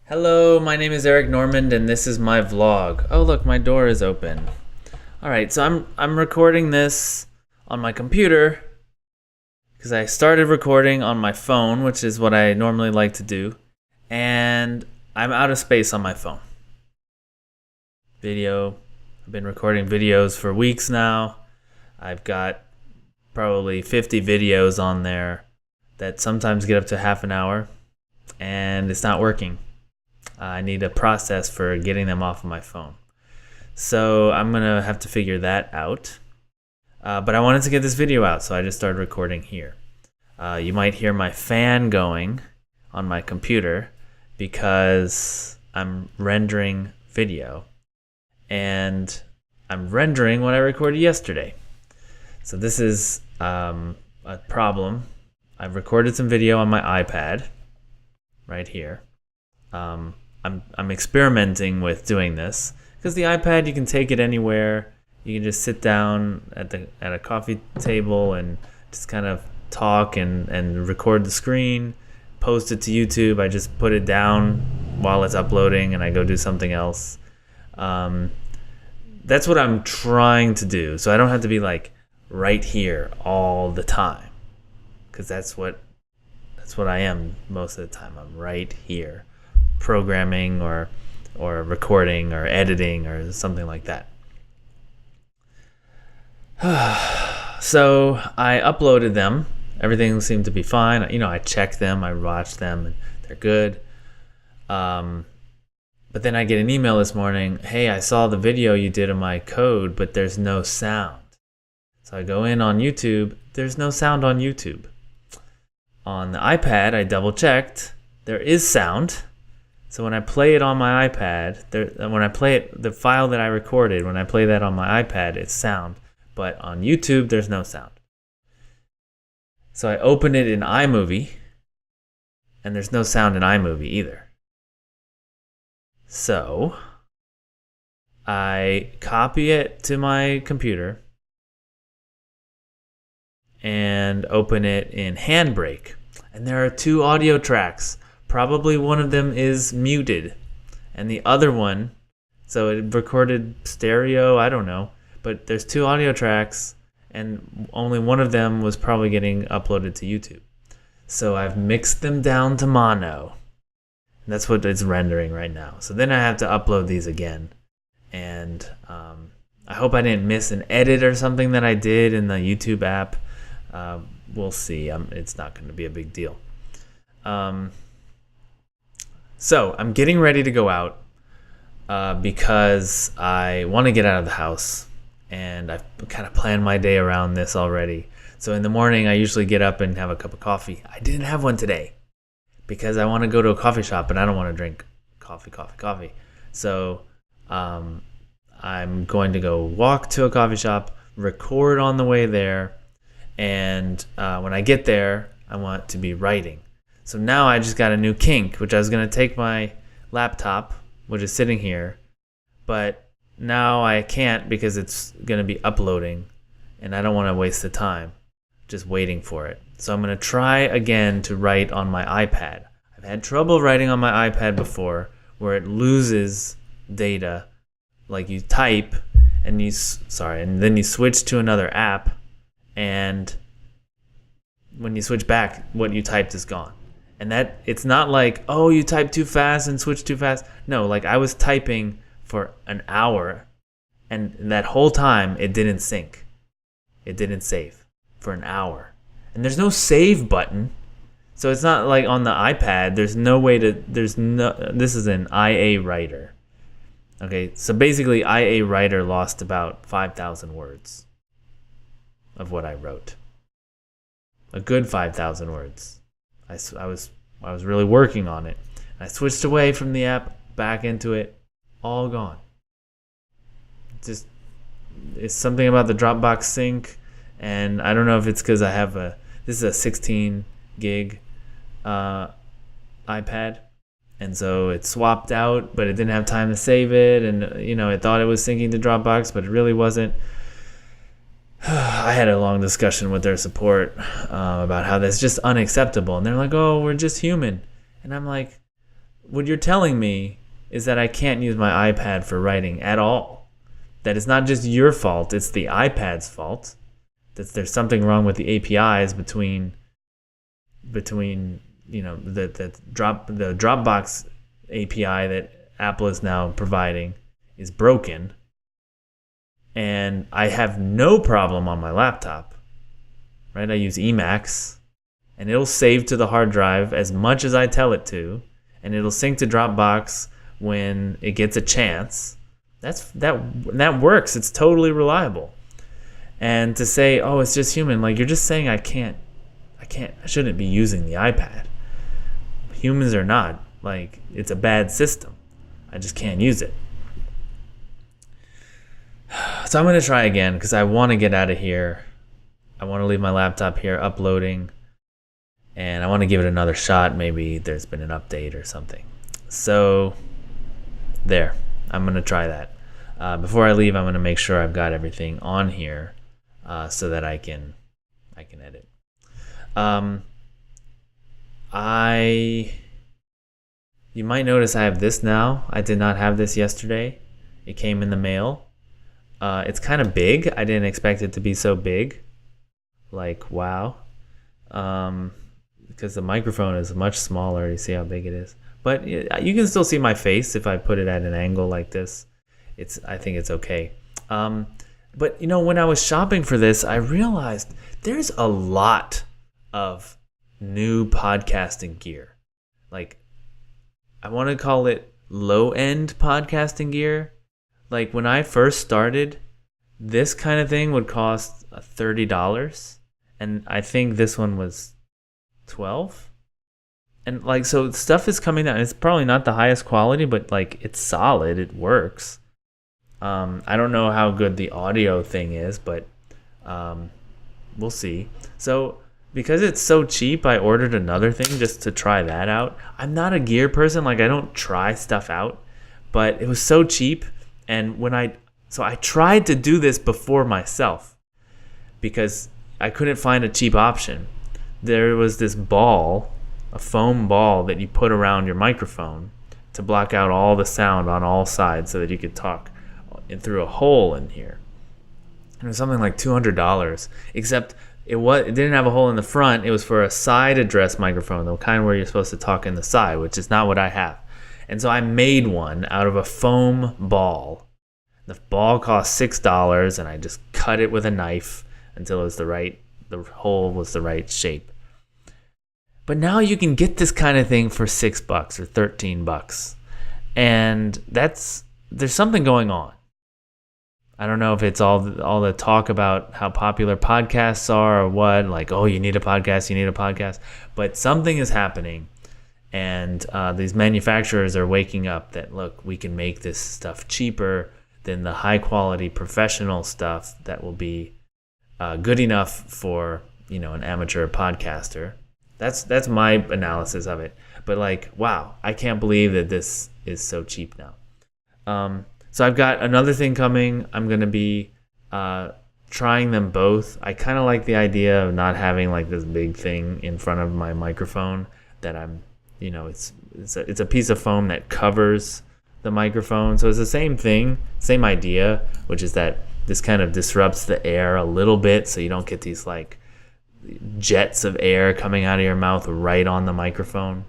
Hello, my name is Eric Normand and this is my vlog. Oh look, my door is open. Alright, so I'm recording this on my computer because I started recording on my phone, which is what I normally like to do, and I'm out of space on my phone. I've been recording videos for weeks now. I've got probably 50 videos on there that sometimes get up to half an hour, and it's not working. I need a process for getting them off of my phone. So I'm gonna have to figure that out. But I wanted to get this video out, so I just started recording here. You might hear my fan going on my computer because I'm rendering video. And I'm rendering what I recorded yesterday. So this is a problem. I've recorded some video on my iPad right here. I'm experimenting with doing this because the iPad, you can take it anywhere. You can just sit down at a coffee table and just kind of talk and record the screen, post it to YouTube. I just put it down while it's uploading and I go do something else. That's what I'm trying to do, so I don't have to be like right here all the time, because that's what I am most of the time. I'm right here, programming or recording or editing or something like that. So I uploaded them. Everything seemed to be fine. You know, I checked them, I watched them, and they're good. But then I get an email this morning, hey, I saw the video you did of my code, but there's no sound. So I go in on YouTube, there's no sound on YouTube. On the iPad, I double checked, there is sound. So when I play it on my iPad, when I play it, the file that I recorded, when I play that on my iPad, it's sound. But on YouTube, there's no sound. So I open it in iMovie, and there's no sound in iMovie either. So I copy it to my computer and open it in Handbrake. And there are two audio tracks. Probably one of them is muted, and the other one, so it recorded stereo, I don't know, but there's two audio tracks, and only one of them was probably getting uploaded to YouTube. So I've mixed them down to mono, and that's what it's rendering right now. So then I have to upload these again, and I hope I didn't miss an edit or something that I did in the YouTube app. We'll see. It's not going to be a big deal. So I'm getting ready to go out because I want to get out of the house, and I've kind of planned my day around this already. So in the morning, I usually get up and have a cup of coffee. I didn't have one today because I want to go to a coffee shop, and I don't want to drink coffee. So I'm going to go walk to a coffee shop, record on the way there, and when I get there, I want to be writing. So now I just got a new kink, which I was going to take my laptop, which is sitting here, but now I can't because it's going to be uploading, and I don't want to waste the time just waiting for it. So I'm going to try again to write on my iPad. I've had trouble writing on my iPad before where it loses data, like you type and and then you switch to another app, and when you switch back, what you typed is gone. And that it's not like, oh, you typed too fast and switched too fast. No, like I was typing for an hour, and that whole time it didn't sync. It didn't save for an hour. And there's no save button. So it's not like on the iPad, this is an IA writer. Okay, so basically IA writer lost about 5,000 words of what I wrote. A good 5,000 words. I was really working on it. I switched away from the app, back into it, all gone. It's something about the Dropbox sync, and I don't know if it's because I have this is a 16 gig iPad, and so it swapped out, but it didn't have time to save it, and it thought it was syncing to Dropbox, but it really wasn't. I had a long discussion with their support about how that's just unacceptable, and they're like, oh, we're just human. And I'm like, what you're telling me is that I can't use my iPad for writing at all. That it's not just your fault, it's the iPad's fault. That there's something wrong with the APIs between the Dropbox API that Apple is now providing is broken, and I have no problem on my laptop. Right? I use Emacs, and it'll save to the hard drive as much as I tell it to, and it'll sync to Dropbox when it gets a chance. That works. It's totally reliable. And to say, oh, it's just human, like you're just saying I shouldn't be using the iPad. Humans are not. Like, it's a bad system. I just can't use it. So I'm going to try again because I want to get out of here. I want to leave my laptop here uploading, and I want to give it another shot. Maybe there's been an update or something. So there, I'm going to try that. Before I leave, I'm going to make sure I've got everything on here so that I can edit. You might notice I have this now. I did not have this yesterday. It came in the mail. It's kind of big. I didn't expect it to be so big. Like, wow. Because the microphone is much smaller. You see how big it is. But you can still see my face if I put it at an angle like this. I think it's okay. But when I was shopping for this, I realized there's a lot of new podcasting gear. Like, I want to call it low-end podcasting gear. Like, when I first started, this kind of thing would cost $30, and I think this one was $12. And like, so stuff is coming down. It's probably not the highest quality, but like, it's solid. It works. I don't know how good the audio thing is, but we'll see. So because it's so cheap, I ordered another thing just to try that out. I'm not a gear person. Like, I don't try stuff out, but it was so cheap. And so I tried to do this before myself because I couldn't find a cheap option. There was this ball, a foam ball that you put around your microphone to block out all the sound on all sides so that you could talk in through a hole in here. And it was something like $200, except it didn't have a hole in the front. It was for a side address microphone, the kind where you're supposed to talk in the side, which is not what I have. And so I made one out of a foam ball. The ball cost $6, and I just cut it with a knife until it was the hole was the right shape. But now you can get this kind of thing for $6 or $13, and there's something going on. I don't know if it's all the talk about how popular podcasts are or what, like, oh, you need a podcast, but something is happening. And these manufacturers are waking up that, look, we can make this stuff cheaper than the high-quality professional stuff that will be good enough for, an amateur podcaster. That's my analysis of it. But, like, wow, I can't believe that this is so cheap now. So I've got another thing coming. I'm going to be trying them both. I kind of like the idea of not having, like, this big thing in front of my microphone that I'm... it's a piece of foam that covers the microphone. So it's the same thing, same idea, which is that this kind of disrupts the air a little bit so you don't get these like jets of air coming out of your mouth right on the microphone.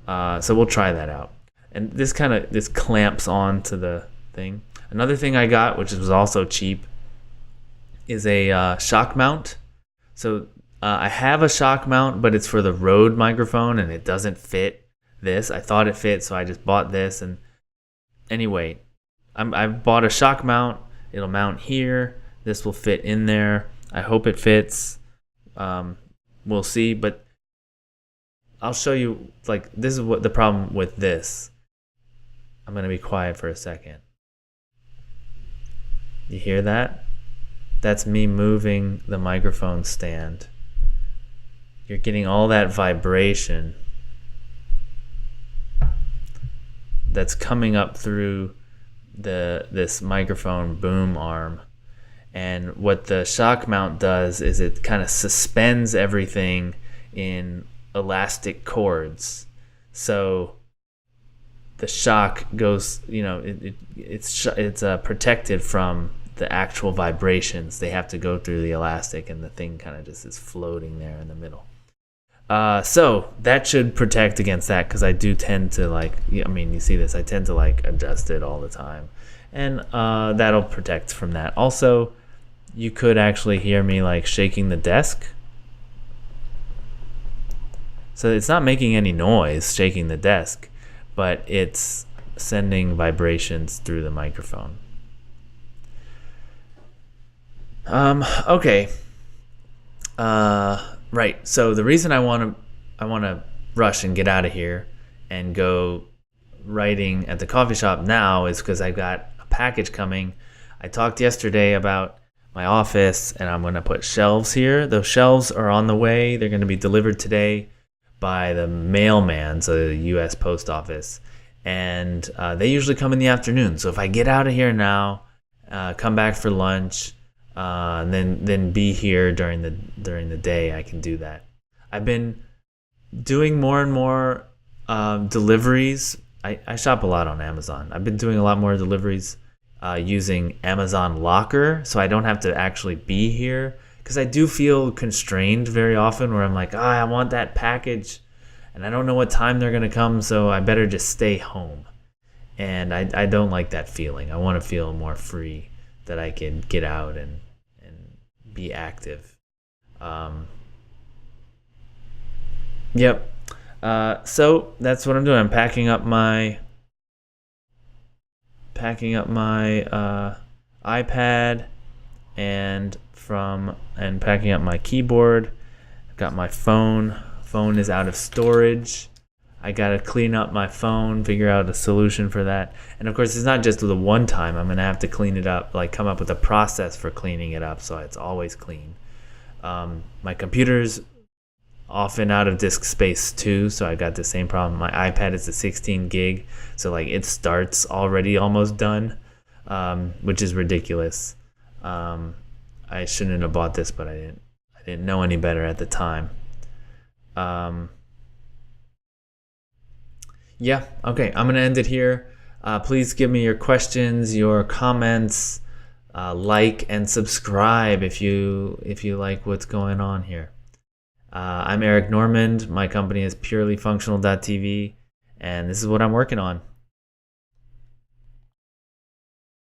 So we'll try that out. And this clamps on to the thing. Another thing I got, which was also cheap, is a shock mount. So I have a shock mount, but it's for the Rode microphone, and it doesn't fit this. I thought it fit, so I just bought this. And anyway, I've bought a shock mount. It'll mount here. This will fit in there. I hope it fits. We'll see, but I'll show you. Like, this is what the problem with this. I'm gonna be quiet for a second. You hear that? That's me moving the microphone stand. You're getting all that vibration that's coming up through this microphone boom arm. And what the shock mount does is it kind of suspends everything in elastic cords. So the shock goes, it's protected from the actual vibrations. They have to go through the elastic, and the thing kind of just is floating there in the middle. So that should protect against that, because I do tend to you see this, I tend to adjust it all the time, and that'll protect from that. Also, you could actually hear me shaking the desk. So it's not making any noise shaking the desk, but it's sending vibrations through the microphone. Okay. Right. So the reason I want to rush and get out of here and go writing at the coffee shop now is because I've got a package coming. I talked yesterday about my office, and I'm going to put shelves here. Those shelves are on the way. They're going to be delivered today by the mailman, so the U.S. Post Office, and they usually come in the afternoon. So if I get out of here now, come back for lunch, and then be here during the day, I can do that. I've been doing more and more deliveries. I shop a lot on Amazon. I've been doing a lot more deliveries using Amazon Locker, so I don't have to actually be here. Because I do feel constrained very often, where I'm like, I want that package, and I don't know what time they're going to come, so I better just stay home. And I don't like that feeling. I want to feel more free, that I can get out and be active. Yep. So that's what I'm doing. I'm packing up my iPad and packing up my keyboard. I've got my phone. Phone is out of storage. I gotta clean up my phone, figure out a solution for that. And of course, it's not just the one time. I'm gonna have to clean it up, come up with a process for cleaning it up so it's always clean. My computer's often out of disk space too, so I got the same problem. My iPad is a 16 gig, so it starts already almost done, which is ridiculous. I shouldn't have bought this, but I didn't know any better at the time. Yeah, okay, I'm gonna end it here. Please give me your questions, your comments, like and subscribe if you like what's going on here. I'm Eric Normand. My company is PurelyFunctional.tv, and this is what I'm working on.